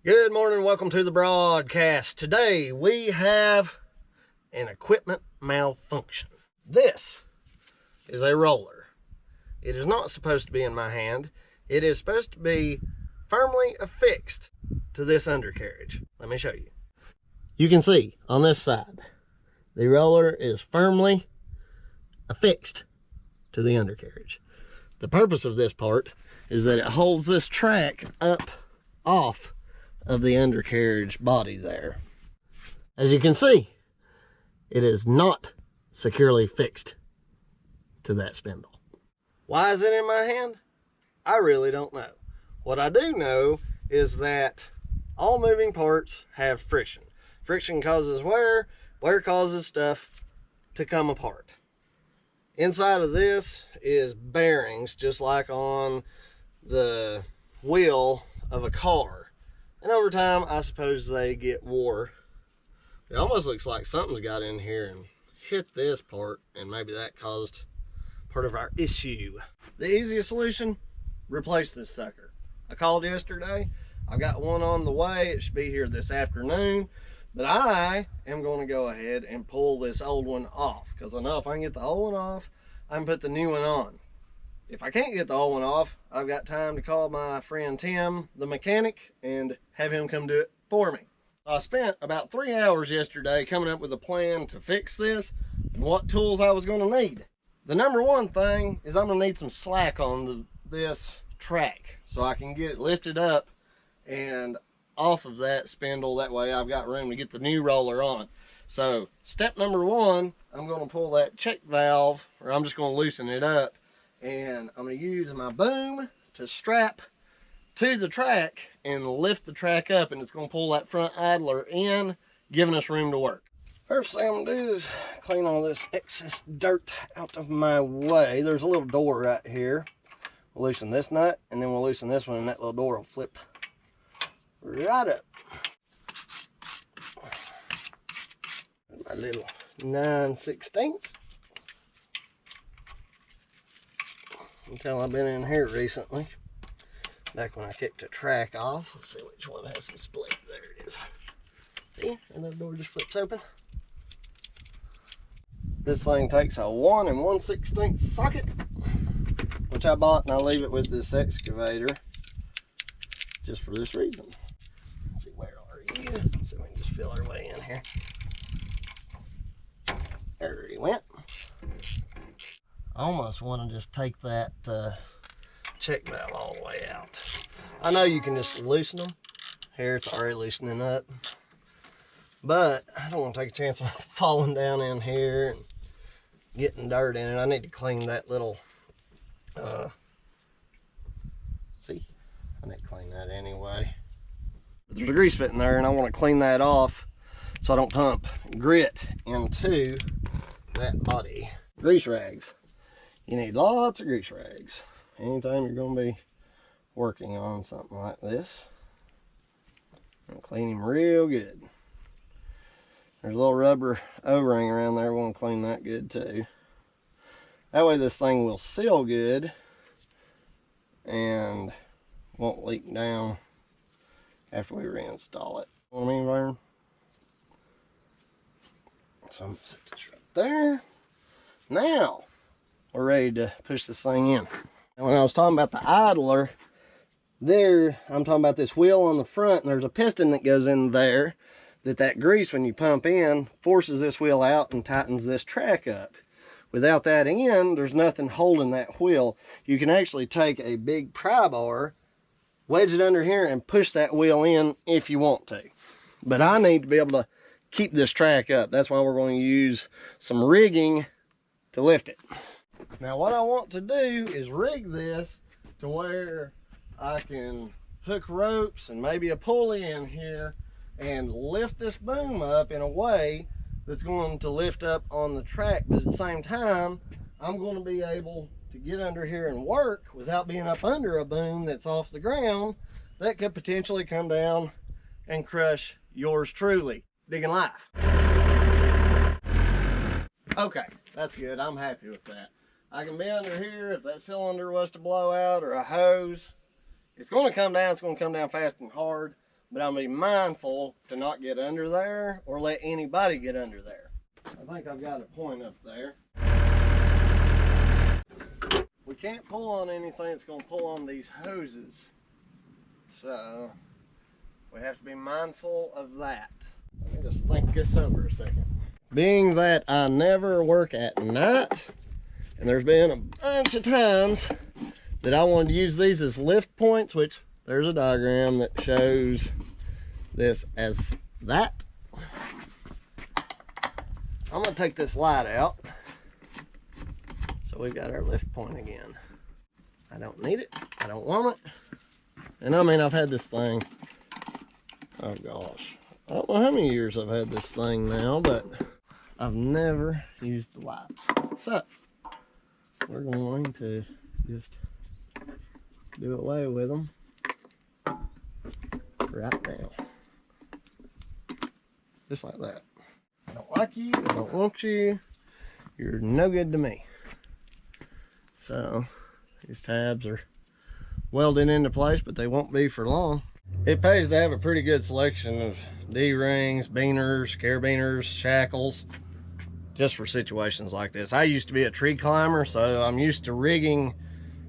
Good morning, welcome to the broadcast. Today we have an equipment malfunction. This is a roller. It is not supposed to be in my hand. It is supposed to be firmly affixed to this undercarriage. Let me show you. You can see on this side, the roller is firmly affixed to the undercarriage. The purpose of this part is that it holds this track up off of the undercarriage body there. As you can see, it is not securely fixed to that spindle. Why is it in my hand? I really don't know. What I do know is that all moving parts have friction. Friction causes wear, wear causes stuff to come apart. Inside of this is bearings, just like on the wheel of a car. And over time, I suppose they get wore. It almost looks like something's got in here and hit this part, and maybe that caused part of our issue. The easiest solution, replace this sucker. I called yesterday. I've got one on the way. It should be here this afternoon. But I am going to go ahead and pull this old one off, because I know if I can get the old one off, I can put the new one on. If I can't get the old one off, I've got time to call my friend Tim, the mechanic, and have him come do it for me. I spent about 3 hours yesterday coming up with a plan to fix this and what tools I was going to need. The number one thing is I'm going to need some slack on this track so I can get it lifted up and off of that spindle. That way I've got room to get the new roller on. So step number one, I'm going to pull that check valve, or I'm just going to loosen it up. And I'm going to use my boom to strap to the track and lift the track up, and it's going to pull that front idler in, giving us room to work. First thing I'm going to do is clean all this excess dirt out of my way. There's a little door right here. We'll loosen this nut, and then we'll loosen this one, and that little door will flip right up. My little 9/16. Until I've been in here recently, back when I kicked the track off. Let's see which one has the split. There it is. See, and the door just flips open. This thing takes a 1 1/16 socket, which I bought, and I leave it with this excavator just for this reason. Let's see, where are you? Let's see if we can just feel our way in here. There he went. I almost want to just take that check valve all the way out. I know you can just loosen them. Here it's already loosening up. But I don't want to take a chance of falling down in here and getting dirt in it. I need to clean that little, see, I need to clean that anyway. But there's a grease fit in there, and I want to clean that off so I don't pump grit into that body. Grease rags. You need lots of grease rags anytime you're going to be working on something like this. And clean them real good. There's a little rubber O-ring around there. We'll clean that good too. That way this thing will seal good and won't leak down after we reinstall it. You know what I mean, Vern? So I'm going to set this right there. Now we're ready to push this thing in. And when I was talking about the idler, there, I'm talking about this wheel on the front, and there's a piston that goes in there that grease, when you pump in, forces this wheel out and tightens this track up. Without that in, there's nothing holding that wheel. You can actually take a big pry bar, wedge it under here, and push that wheel in if you want to. But I need to be able to keep this track up. That's why we're going to use some rigging to lift it. Now what I want to do is rig this to where I can hook ropes and maybe a pulley in here and lift this boom up in a way that's going to lift up on the track, but at the same time I'm going to be able to get under here and work without being up under a boom that's off the ground that could potentially come down and crush yours truly. Digging Life. Okay, that's good. I'm happy with that. I can be under here. If that cylinder was to blow out, or a hose, it's going to come down. It's going to come down fast and hard. but I'm gonna be mindful to not get under there or let anybody get under there. I think I've got a point up there. We can't pull on anything that's gonna pull on these hoses. So we have to be mindful of that. Let me just think this over a second. Being that I never work at night, and there's been a bunch of times that I wanted to use these as lift points, which there's a diagram that shows this as that. I'm gonna take this light out. So we've got our lift point again. I don't need it, I don't want it. And I mean, I've had this thing, oh gosh, I don't know how many years I've had this thing now, but I've never used the lights. So we're going to just do away with them right now. Just like that. I don't like you, I don't want you, you're no good to me. So these tabs are welded into place, but they won't be for long. It pays to have a pretty good selection of D-rings, beaners, carabiners, shackles, just for situations like this. I used to be a tree climber, so I'm used to rigging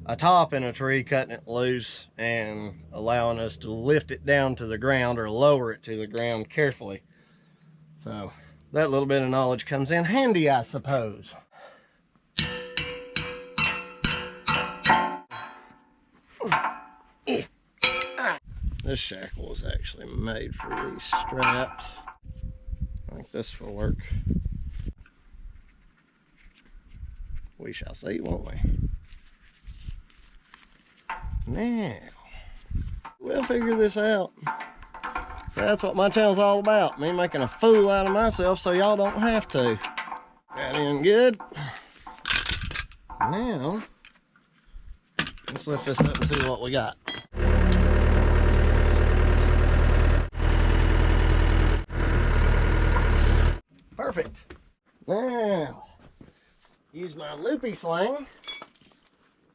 a top in a tree, cutting it loose, and allowing us to lift it down to the ground or lower it to the ground carefully. So that little bit of knowledge comes in handy, I suppose. This shackle is actually made for these straps. I think this will work. We shall see, won't we? Now, we'll figure this out. So that's what my channel's all about. Me making a fool out of myself so y'all don't have to. That in good. Now, let's lift this up and see what we got. Perfect. Now, use my loopy sling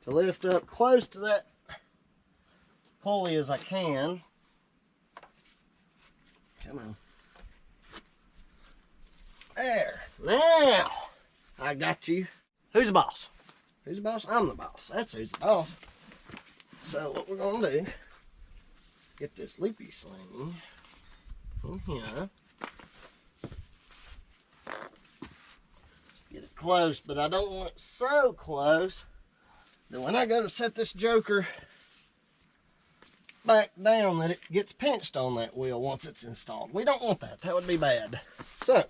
to lift up close to that pulley as I can. Come on. There. Now, I got you. Who's the boss? Who's the boss? I'm the boss. That's who's the boss. So what we're gonna do, get this loopy sling in here. Get it close, but I don't want it so close that when I go to set this joker back down that it gets pinched on that wheel once it's installed. We don't want that. That would be bad. So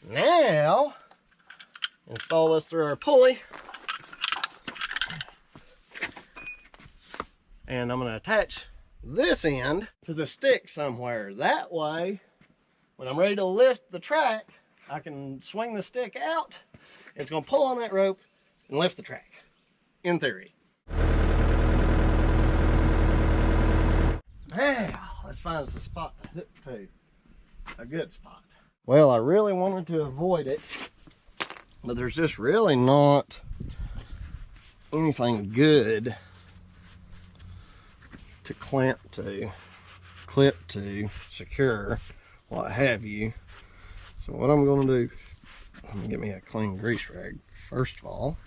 now install this through our pulley, and I'm going to attach this end to the stick somewhere. That way, when I'm ready to lift the track, I can swing the stick out. It's going to pull on that rope and lift the track, in theory. Now, let's find us a spot to hook to. A good spot. Well, I really wanted to avoid it, but there's just really not anything good to clamp to, clip to, secure, what have you. So what I'm going to do, I'm going to get me a clean grease rag first of all.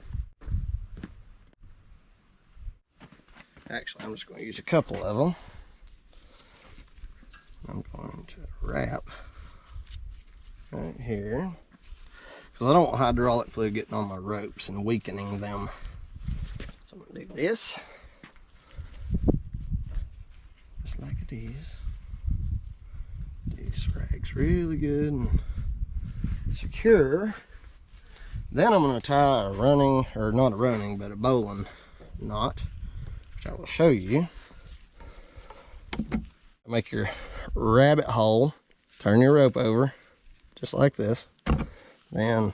Actually, I'm just going to use a couple of them. I'm going to wrap right here, because I don't want hydraulic fluid getting on my ropes and weakening them. So I'm going to do this, just like it is. These rags really good and secure. Then I'm going to tie a running, or not a running, but a bowline knot, which I will show you. Make your rabbit hole, turn your rope over just like this. Then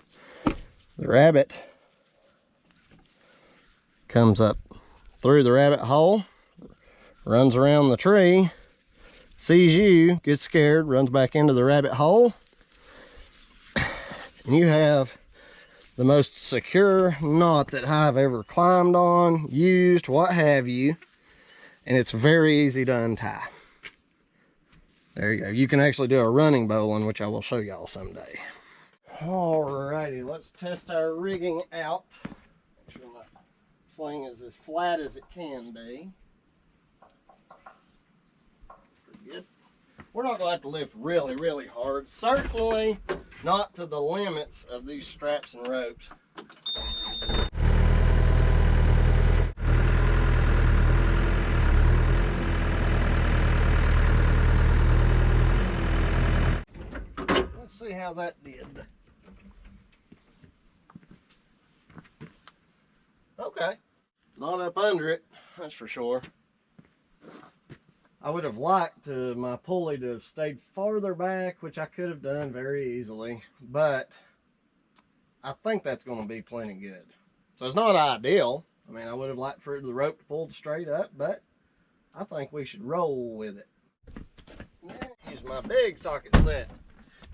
the rabbit comes up through the rabbit hole, runs around the tree, sees you, gets scared, runs back into the rabbit hole, and you have the most secure knot that I've ever climbed on, used, what have you, and it's very easy to untie. There you go. You can actually do a running bowline, which I will show y'all someday. Alrighty, let's test our rigging out. Make sure my sling is as flat as it can be. Pretty good. We're not going to have to lift really, really hard. Certainly not to the limits of these straps and ropes. Let's see how that did. Okay, not up under it, that's for sure. I would have liked my pulley to have stayed farther back, which I could have done very easily, but I think that's going to be plenty good. So it's not ideal. I mean, I would have liked for the rope to pull straight up, but I think we should roll with it. Use my big socket set.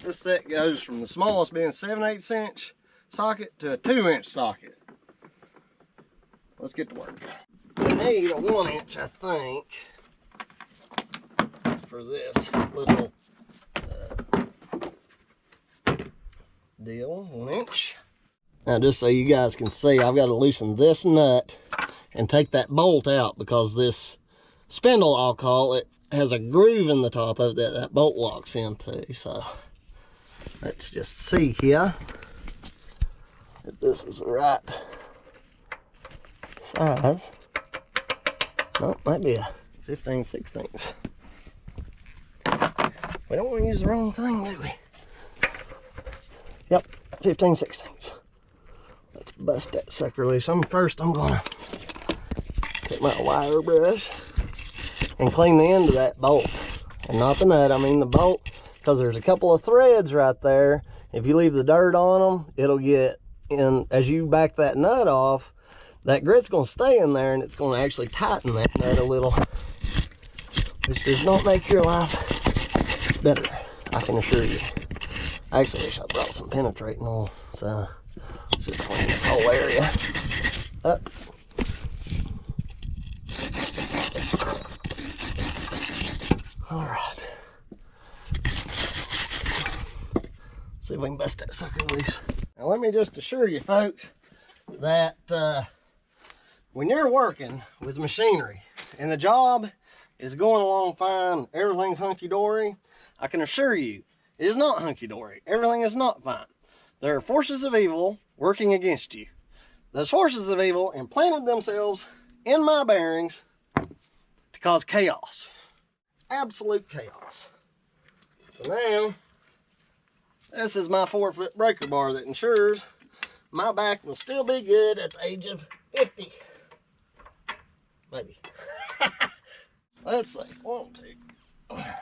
This set goes from the smallest being 7/8 inch socket to a 2-inch socket. Let's get to work. We need a 1-inch, I think, for this little deal. 1-inch. Now, just so you guys can see, I've got to loosen this nut and take that bolt out, because this spindle, I'll call it, has a groove in the top of it that bolt locks into. So let's just see here if this is the right size. No, might be a 15/16. We don't want to use the wrong thing, do we? Yep, 15/16. Let's bust that sucker loose. First I'm gonna take my wire brush and clean the end of that bolt. And not the nut, I mean the bolt, because there's a couple of threads right there. If you leave the dirt on them, it'll get in. As you back that nut off, that grit's gonna stay in there, and it's gonna actually tighten that nut a little, which does not make your life better, I can assure you. I actually wish I brought some penetrating oil, so just clean this whole area up. All right. See if we can bust that sucker loose. Now let me just assure you folks that when you're working with machinery and the job is going along fine, everything's hunky-dory, I can assure you it is not hunky-dory. Everything is not fine. There are forces of evil working against you. Those forces of evil implanted themselves in my bearings to cause chaos. Absolute chaos. So now, this is my 4-foot breaker bar that ensures my back will still be good at the age of 50. Maybe. Let's see. 1, 2. I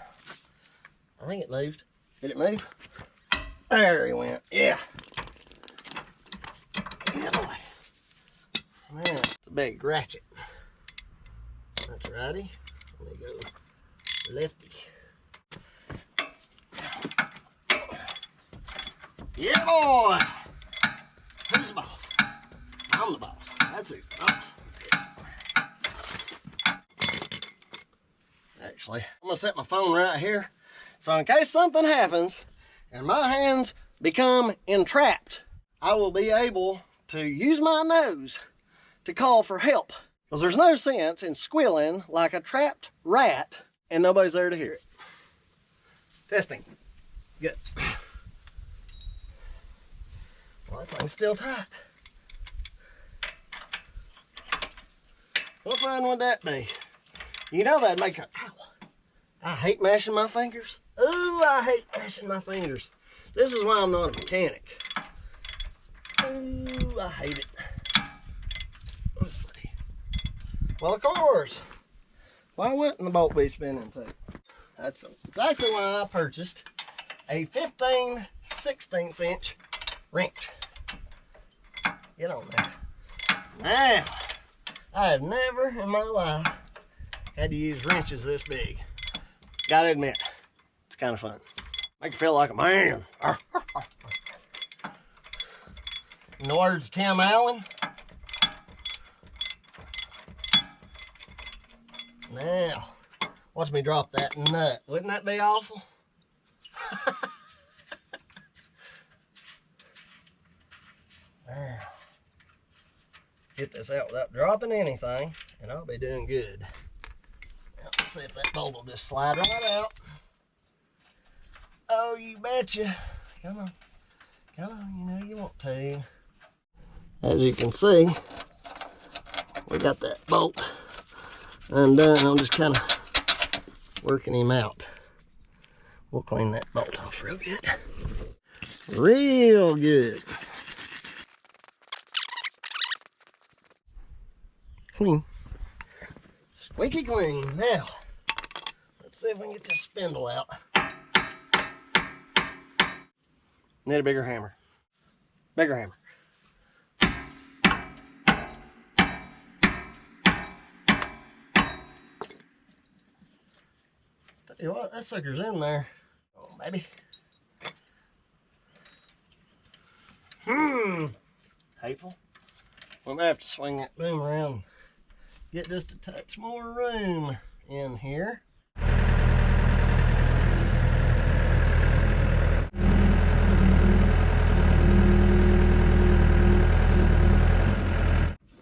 think it moved. Did it move? There he went. Yeah. Yeah, boy. Man, it's a big ratchet. That's righty. Let me go lefty. Yeah, boy. Who's the boss? I'm the boss. That's who's the boss. Actually, I'm gonna set my phone right here, so in case something happens and my hands become entrapped, I will be able to use my nose to call for help. Because there's no sense in squealing like a trapped rat and nobody's there to hear it. Testing. Good. Well, that thing's still tight. What fun would that be? You know that'd make a... Ow. I hate mashing my fingers. Ooh, I hate mashing my fingers. This is why I'm not a mechanic. Ooh, I hate it. Let's see. Well, of course. Why wouldn't the bolt be spinning too? That's exactly why I purchased a 15/16 inch wrench. Get on there. Now, I have never in my life had to use wrenches this big. Gotta admit, it's kind of fun. Make you feel like a man. In the words of Tim Allen. Now, Watch me drop that nut. Wouldn't that be awful? Now, get this out without dropping anything, and I'll be doing good. Now, let's see if that bolt will just slide right out. Oh, you betcha. Come on. Come on, you know you want to. As you can see, we got that bolt undone. I'm just kind of working him out. We'll clean that bolt off real good. Real good. Clean. Squeaky clean. Now, let's see if we can get this spindle out. Need a bigger hammer. Bigger hammer. Tell you what, that sucker's in there. Oh, baby. Hateful. We might have to swing that boom around. Get just a touch more room in here.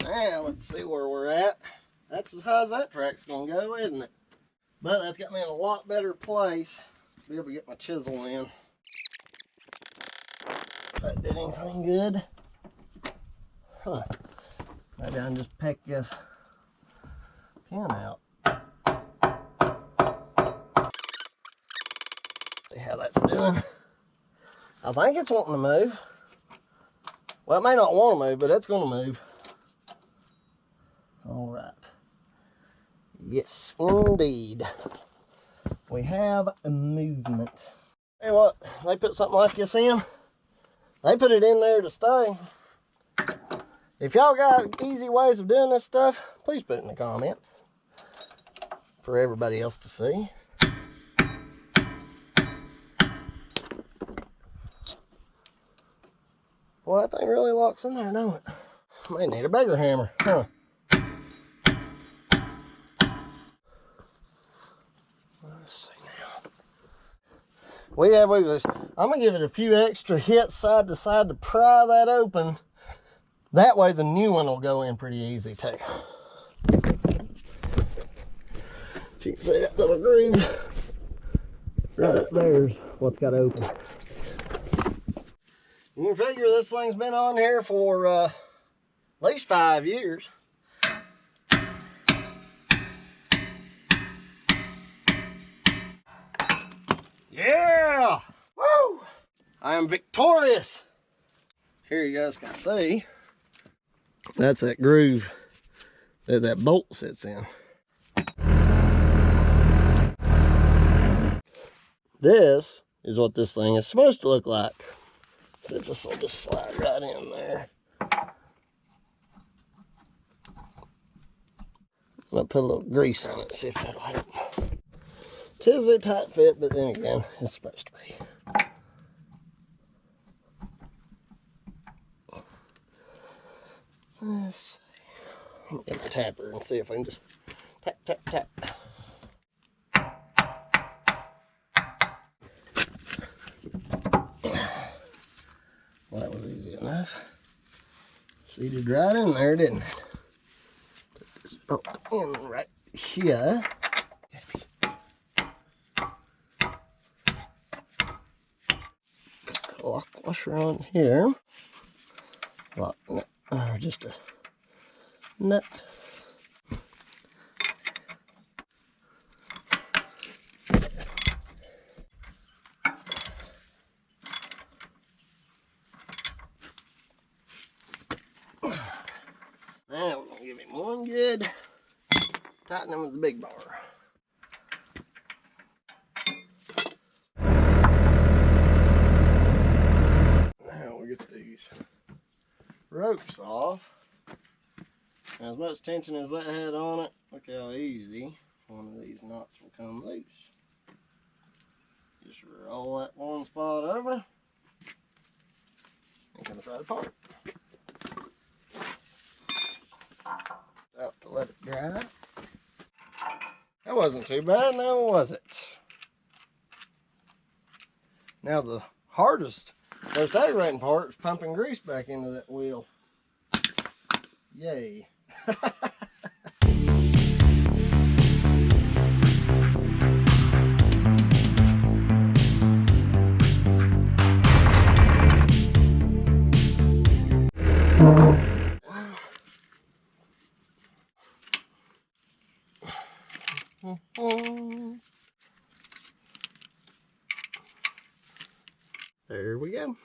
Now let's see where we're at. That's as high as that track's gonna go, isn't it? But that's got me in a lot better place to be able to get my chisel in. If that did anything good. Huh. Maybe I can just peck this pin out. See how that's doing. I think it's wanting to move. Well, it may not want to move, but it's going to move. All right. Yes, indeed. We have a movement. Hey, what? They put something like this in. They put it in there to stay. If y'all got easy ways of doing this stuff, please put it in the comments for everybody else to see. Boy, that thing really locks in there, don't it? May need a bigger hammer, huh? Let's see now. We have wiggles. I'm gonna give it a few extra hits side to side to pry that open. That way the new one will go in pretty easy too. You can see that little groove right up there's what's got open. You can figure this thing's been on here for at least 5 years. Yeah! Woo! I am victorious! Here you guys can see. That's that groove that that bolt sits in. This is what this thing is supposed to look like. See if this will just slide right in there. I'm gonna put a little grease on it, see if that'll help. Tis a tight fit, but then again, it's supposed to be. Let's see. I'll get my tapper and see if I can just tap, tap, tap. Well, that was easy enough. Seated right in there, didn't it? Put this bolt in right here. Lock washer on here. Lock nut, or just a nut. Now we're gonna give him one good tightening with the big bar. Now we get these ropes off. Now, as much tension as that had on it, look how easy one of these knots will come loose. Just roll that one spot over and comes right apart. Out to let it dry. That wasn't wasn't too bad, now was it? Now the hardest, most aggravating part is pumping grease back into that wheel. Yay. There we go.